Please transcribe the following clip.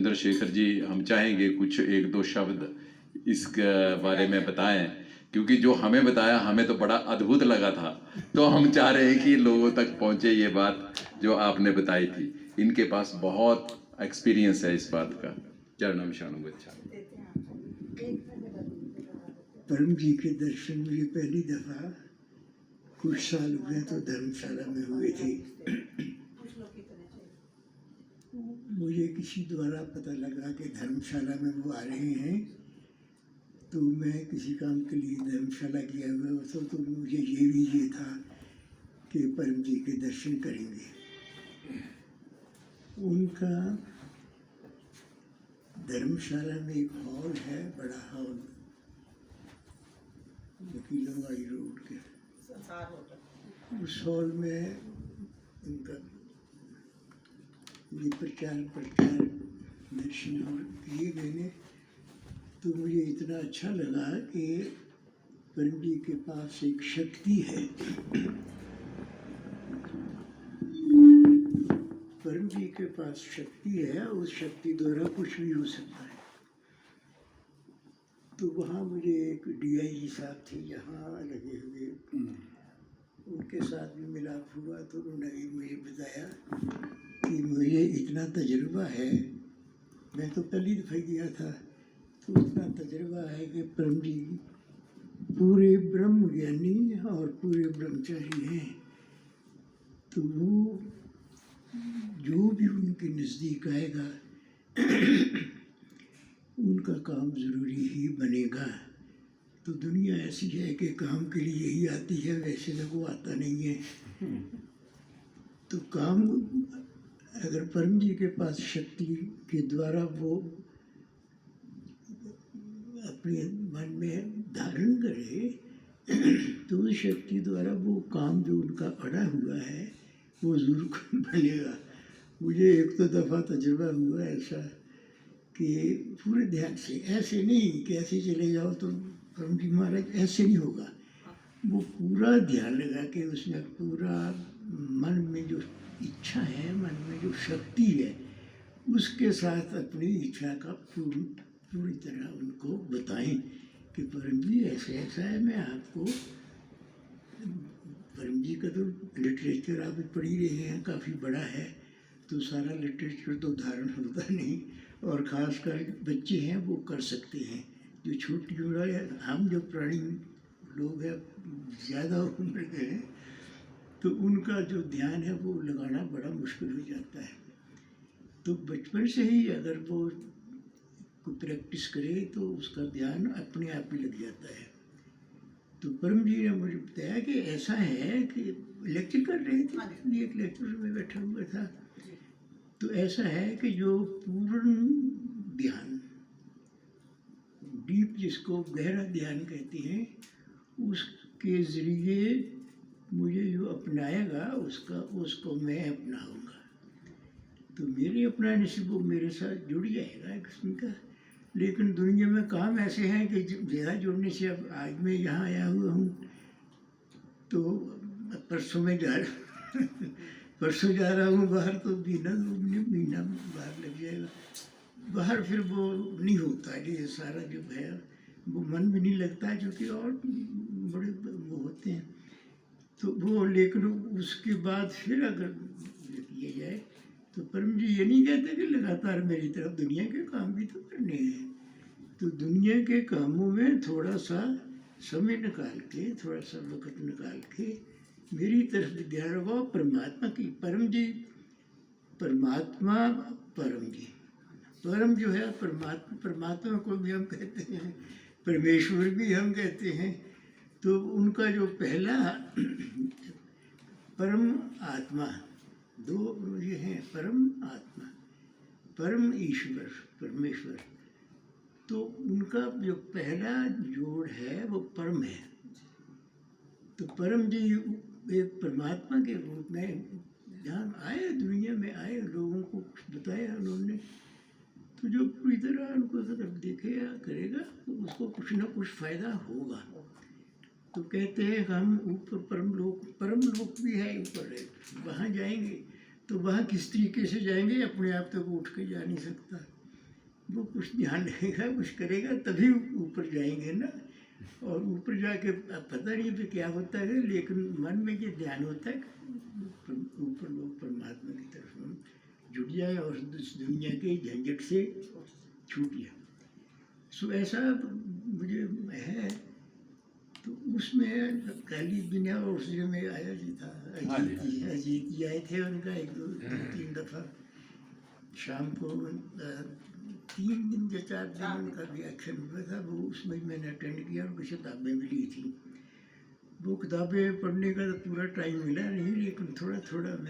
चंद्रशेखर जी, हम चाहेंगे कुछ एक दो शब्द इसके बारे में बताएं, क्योंकि जो हमें बताया हमें तो बड़ा अद्भुत लगा था। तो हम चाह रहे हैं कि लोगों तक पहुंचे ये बात जो आपने बताई थी। इनके पास बहुत एक्सपीरियंस है इस बात का। चरणम शरणम गच्छामि। परम जी के दर्शन मुझे पहली दफा कुछ साल हुए तो धर्मशाला में हुए थे। मुझे किसी द्वारा पता लगा कि धर्मशाला में वो आ रहे हैं, तो मैं किसी काम के लिए धर्मशाला गया हुआ था, तो मुझे ये था कि परम जी के दर्शन करेंगे। उनका धर्मशाला में एक हॉल है, बड़ा हॉल, वकीलोंवाड़ी रोड के। उस हॉल में उनका ये प्रचार दर्शन किए मैंने, तो मुझे इतना अच्छा लगा कि परम जी के पास एक शक्ति है। परम जी के पास शक्ति है, उस शक्ति द्वारा कुछ भी हो सकता है। तो वहाँ मुझे एक DIG साहब थे यहाँ लगे हुए, उनके साथ भी मिलाप हुआ, तो उन्होंने भी मुझे बताया कि मुझे इतना तजुर्बा है, मैं तो पहली दफ़ा गया था, तो इतना तजुर्बा है कि परम जी पूरे ब्रह्म ज्ञानी और पूरे ब्रह्मचारी हैं। तो वो जो भी उनके नज़दीक आएगा उनका काम ज़रूरी ही बनेगा। तो दुनिया ऐसी है कि काम के लिए ही आती है, वैसे तो वो आता नहीं है। तो काम अगर परम जी के पास शक्ति के द्वारा वो अपने मन में धारण करे तो उस शक्ति द्वारा वो काम जो उनका अड़ा हुआ है वो ज़रूर बनेगा। मुझे एक तो दफ़ा तजुर्बा हुआ ऐसा कि पूरे ध्यान से, ऐसे नहीं कि ऐसे चले जाओ तो परम जी महाराज, ऐसे नहीं होगा। वो पूरा ध्यान लगा के उसमें पूरा मन में जो इच्छा है, मन में जो शक्ति है, उसके साथ अपनी इच्छा का पूरी तरह उनको बताएं कि परम जी ऐसे ऐसा है। मैं आपको परम जी का तो लिटरेचर आप पढ़ ही रहे हैं, काफ़ी बड़ा है, तो सारा लिटरेचर तो धारण होता नहीं, और ख़ासकर बच्चे हैं वो कर सकते हैं। जो छोटी उम्र है, हम जो प्राणी लोग हैं ज़्यादा उम्र के हैं, तो उनका जो ध्यान है वो लगाना बड़ा मुश्किल हो जाता है। तो बचपन से ही अगर वो को प्रैक्टिस करे तो उसका ध्यान अपने आप ही लग जाता है। तो परम जी ने मुझे बताया कि ऐसा है कि लेक्चर कर रहे थे, एक लेक्चर में बैठा हुआ था, तो ऐसा है कि जो पूर्ण ध्यान, डीप जिसको गहरा ध्यान कहते हैं, उसके ज़रिए मुझे जो अपनाएगा उसको मैं अपनाऊंगा। तो मेरे अपनाने से वो मेरे साथ जुड़ जाएगा एक किस्म का। लेकिन दुनिया में काम ऐसे हैं कि ज़्यादा जुड़ने से, अब आज मैं यहाँ आया हुआ हूँ तो परसों में परसों जा रहा हूँ बाहर, तो महीना बाहर लग जाएगा। बाहर फिर वो नहीं होता, ये सारा जो है वो मन में नहीं लगता, क्योंकि और बड़े वो होते हैं। तो वो, लेकिन उसके बाद फिर अगर किया जाए तो परम जी ये नहीं कहते कि लगातार मेरी तरफ दुनिया के काम भी तो करने हैं। तो दुनिया के कामों में थोड़ा सा समय निकाल के, थोड़ा सा वक्त निकाल के मेरी तरफ ध्यान लगाओ, परमात्मा की। परम जी, परमात्मा, परम जी, परम जो है परमात्मा को भी हम कहते हैं, परमेश्वर भी हम कहते हैं। तो उनका जो पहला परम आत्मा, दो ये हैं, परम आत्मा, परम ईश्वर, परमेश्वर। तो उनका जो पहला जोड़ है वो परम है। तो परम जी एक परमात्मा के रूप में जहाँ आए, दुनिया में आए, लोगों को बताया उन्होंने, तो जो पूरी तरह उनको अगर देखेगा करेगा तो उसको कुछ ना कुछ फ़ायदा होगा। तो कहते हैं कि हम ऊपर परम लोक भी है, ऊपर है, वहाँ जाएंगे तो वहाँ किस तरीके से जाएंगे, अपने आप तक उठ के जा नहीं सकता। वो कुछ ध्यान रखेगा, कुछ करेगा, तभी ऊपर जाएंगे ना। और ऊपर जाके अब पता नहीं भी क्या होता है, लेकिन मन में ये ध्यान होता है कि ऊपर लोग परमात्मा की तरफ हम जुड़ जाए और इस दुनिया के झंझट से छूट जाए। सो ऐसा मुझे है। तो उसमें काली बिना और उसमें में आया जी था, अजीत जी आए थे, उनका 1-2-3 दफ़ा शाम को 3 दिन या 4 दिन उनका व्याख्यान हुआ था, वो उसमें मैंने अटेंड किया और कुछ किताबें मिली थी। वो किताबें पढ़ने का तो पूरा टाइम मिला नहीं, लेकिन थोड़ा थोड़ा मैं